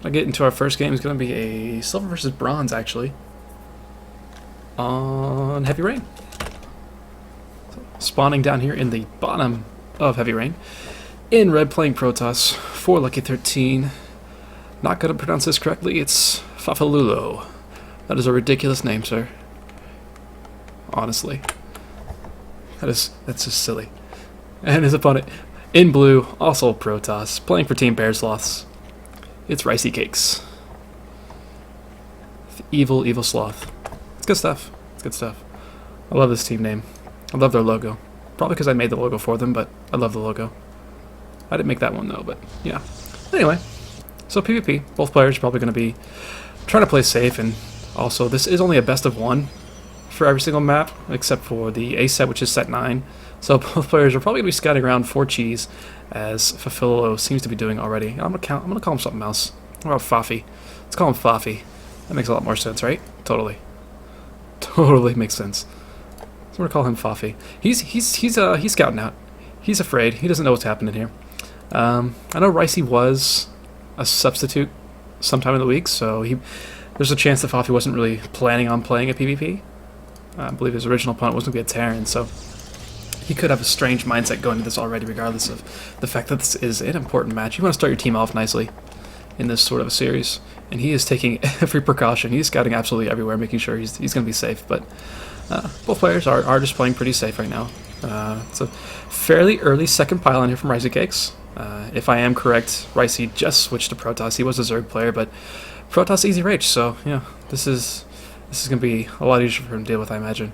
I get into our first game is going to be a silver versus bronze, actually, on Heavy Rain. So, spawning down here in the bottom of Heavy Rain. In red, playing Protoss for Lucky13. Not going to pronounce this correctly. It's fafilulo. That is a ridiculous name, sir. Honestly, that's just silly. And his opponent in blue, also Protoss, playing for Team BearSloths. It's Riceycakes. Evil, evil sloth. It's good stuff. It's good stuff. I love this team name. I love their logo. Probably because I made the logo for them, but I love the logo. I didn't make that one though, but yeah. Anyway, so PvP. Both players are probably going to be trying to play safe, and also this is only a best of one for every single map, except for the A set, which is set 9. So both players are probably going to be scouting around for cheese, as fafilulo seems to be doing already. I'm gonna call him something else. What about Fafi? Let's call him Fafi. That makes a lot more sense, right? Totally. Totally makes sense. So we're gonna call him Fafi. He's scouting out. He's afraid. He doesn't know what's happening here. I know Ricey was a substitute sometime in the week, so there's a chance that Fafi wasn't really planning on playing a PvP. I believe his original opponent was going to be a Terran, so he could have a strange mindset going into this already, regardless of the fact that this is an important match. You want to start your team off nicely in this sort of a series, and he is taking every precaution. He's scouting absolutely everywhere, making sure he's going to be safe, but both players are just playing pretty safe right now. It's a fairly early second pylon here from Riceycakes. If I am correct, Ricey just switched to Protoss. He was a Zerg player, but Protoss easy rage, so yeah, this is going to be a lot easier for him to deal with, I imagine.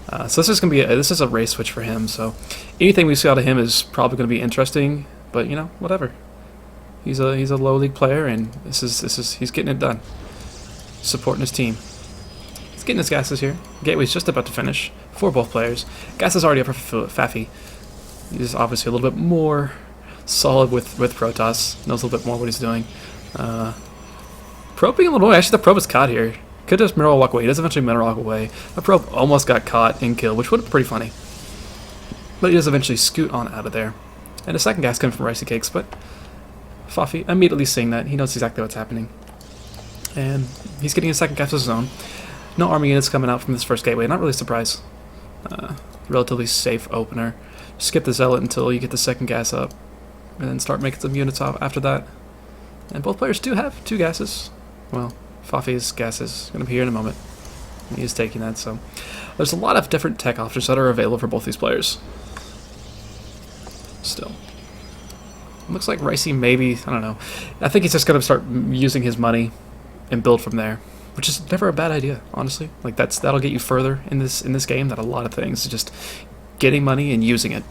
So this is going to be this is a race switch for him. So anything we see out of him is probably going to be interesting, but you know, whatever. He's a low league player, and he's getting it done, supporting his team. He's getting his gases here. Gateway's just about to finish for both players. Gas is already up for Fafi. He's obviously a little bit more solid with Protoss. Knows a little bit more what he's doing. Probe being a little. Actually, the probe is caught here. Could just mineral walk away. He does eventually mineral walk away. The probe almost got caught and killed, which would have been pretty funny. But he does eventually scoot on out of there. And a second gas coming from Riceycakes, but Fafi immediately seeing that, he knows exactly what's happening. And he's getting a second gas of his own. No army units coming out from this first gateway. Not really surprised. Relatively safe opener. Skip the zealot until you get the second gas up, and then start making some units off after that. And both players do have 2 gases. Well, Fafi's gas is going to be here in a moment. He is taking that, so there's a lot of different tech options that are available for both these players. Still. Looks like Ricey maybe, I don't know. I think he's just going to start using his money and build from there, which is never a bad idea, honestly. Like that'll get you further in this game than a lot of things. Just getting money and using it.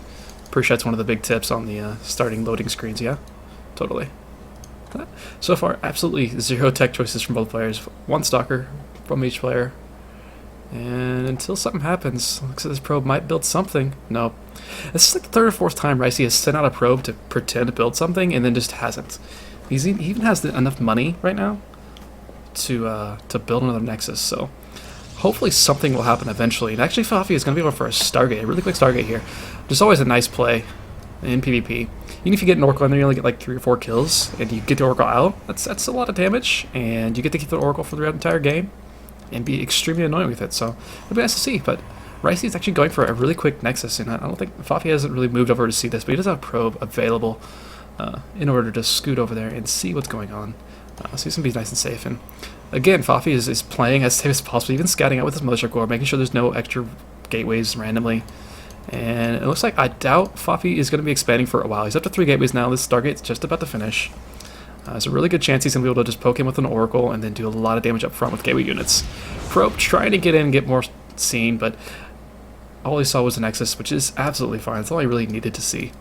Pretty sure that's one of the big tips on the starting loading screens, yeah? Totally. So far, absolutely 0 tech choices from both players. 1 stalker from each player. And until something happens, looks like this probe might build something. Nope. This is like the 3rd or 4th time Ricey has sent out a probe to pretend to build something and then just hasn't. He even has enough money right now to build another Nexus, so hopefully something will happen eventually. And actually Fafi is going to be able for a Stargate, a really quick Stargate here. Just always a nice play in PvP. Even if you get an Oracle in there, you only get like 3 or 4 kills, and you get the Oracle out, that's a lot of damage, and you get to keep the Oracle for the entire game, and be extremely annoying with it, so it'll be nice to see. But Ricey is actually going for a really quick Nexus, and I don't think Fafi hasn't really moved over to see this, but he does have a probe available in order to scoot over there and see what's going on. So he's going to be nice and safe, and again, Fafi is playing as safe as possible, even scouting out with his Militia Corps, making sure there's no extra gateways randomly. And it looks like I doubt Fafi is going to be expanding for a while. He's up to 3 gateways now. This Stargate's just about to finish. There's a really good chance he's going to be able to just poke in with an Oracle and then do a lot of damage up front with gateway units. Probe trying to get in and get more seen, but all he saw was a Nexus, which is absolutely fine. That's all he really needed to see.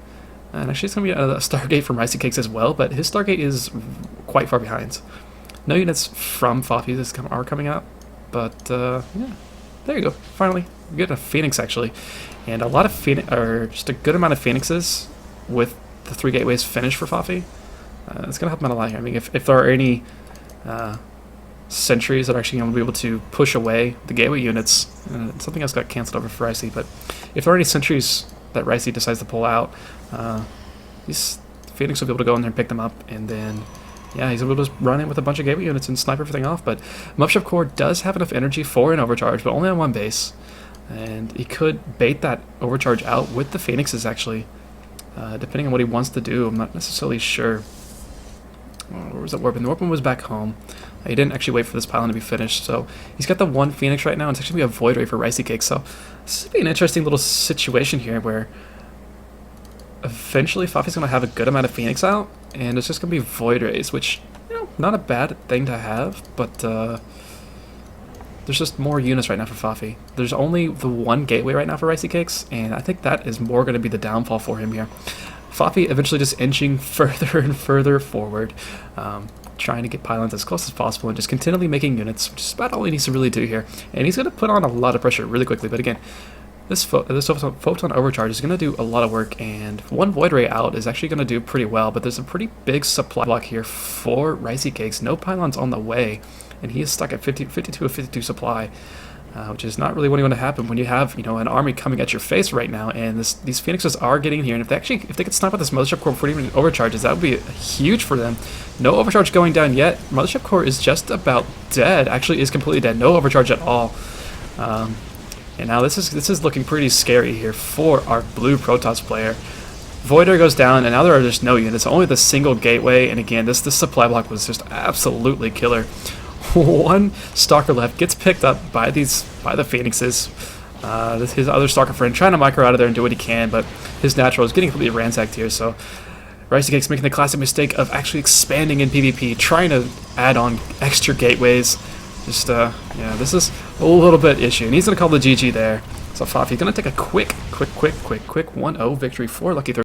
And actually it's going to be a Stargate from Riceycakes as well, but his Stargate is quite far behind. No units from Fafi are coming out, but yeah, there you go. Finally, we get a Phoenix actually. And a lot of Phoenix, or just a good amount of Phoenixes with the 3 gateways finished for Fafi. It's going to help him out a lot here. I mean, if there are any sentries that are actually going to be able to push away the gateway units, something else got canceled over for Ricey, but if there are any sentries that Ricey decides to pull out, these Phoenix will be able to go in there and pick them up, and then yeah, he's able to just run in with a bunch of gateway units and snipe everything off. But Mothership Core does have enough energy for an overcharge, but only on one base. And he could bait that overcharge out with the Phoenixes, actually. Depending on what he wants to do, I'm not necessarily sure. Where was that Warpin? The Warpin was back home. He didn't actually wait for this pylon to be finished, so he's got the one Phoenix right now, and it's actually going to be a Void Ray for Riceycakes. So this would be an interesting little situation here where eventually Fafi's going to have a good amount of Phoenix out, and it's just going to be Void Rays, which, you know, not a bad thing to have, but there's just more units right now for Fafi. There's only the one gateway right now for Riceycakes, and I think that is more going to be the downfall for him here. Fafi eventually just inching further and further forward, trying to get pylons as close as possible and just continually making units, which is about all he needs to really do here. And he's going to put on a lot of pressure really quickly, but again, this Photon Overcharge is going to do a lot of work, and one Void Ray out is actually going to do pretty well, but there's a pretty big supply block here for Riceycakes. No pylons on the way, and he is stuck at 52 of 52 supply, which is not really what you want to happen when you have, you know, an army coming at your face right now, and these Phoenixes are getting in here, and if they could snipe out this Mothership Core before even overcharges, that would be huge for them. No overcharge going down yet. Mothership Core is just about dead. Actually, is completely dead. No overcharge at all. And now this is looking pretty scary here for our blue Protoss player. Voider goes down, and now there are just no units. Only the single gateway, and again, this supply block was just absolutely killer. One Stalker left, gets picked up by the Phoenixes. His other Stalker friend trying to micro out of there and do what he can, but his natural is getting completely ransacked here. So Riceycakes making the classic mistake of actually expanding in PvP, trying to add on extra gateways. Just, yeah, this is a little bit issue. And he's going to call the GG there. So Fafi's going to take a quick 1-0 victory for Lucky 13.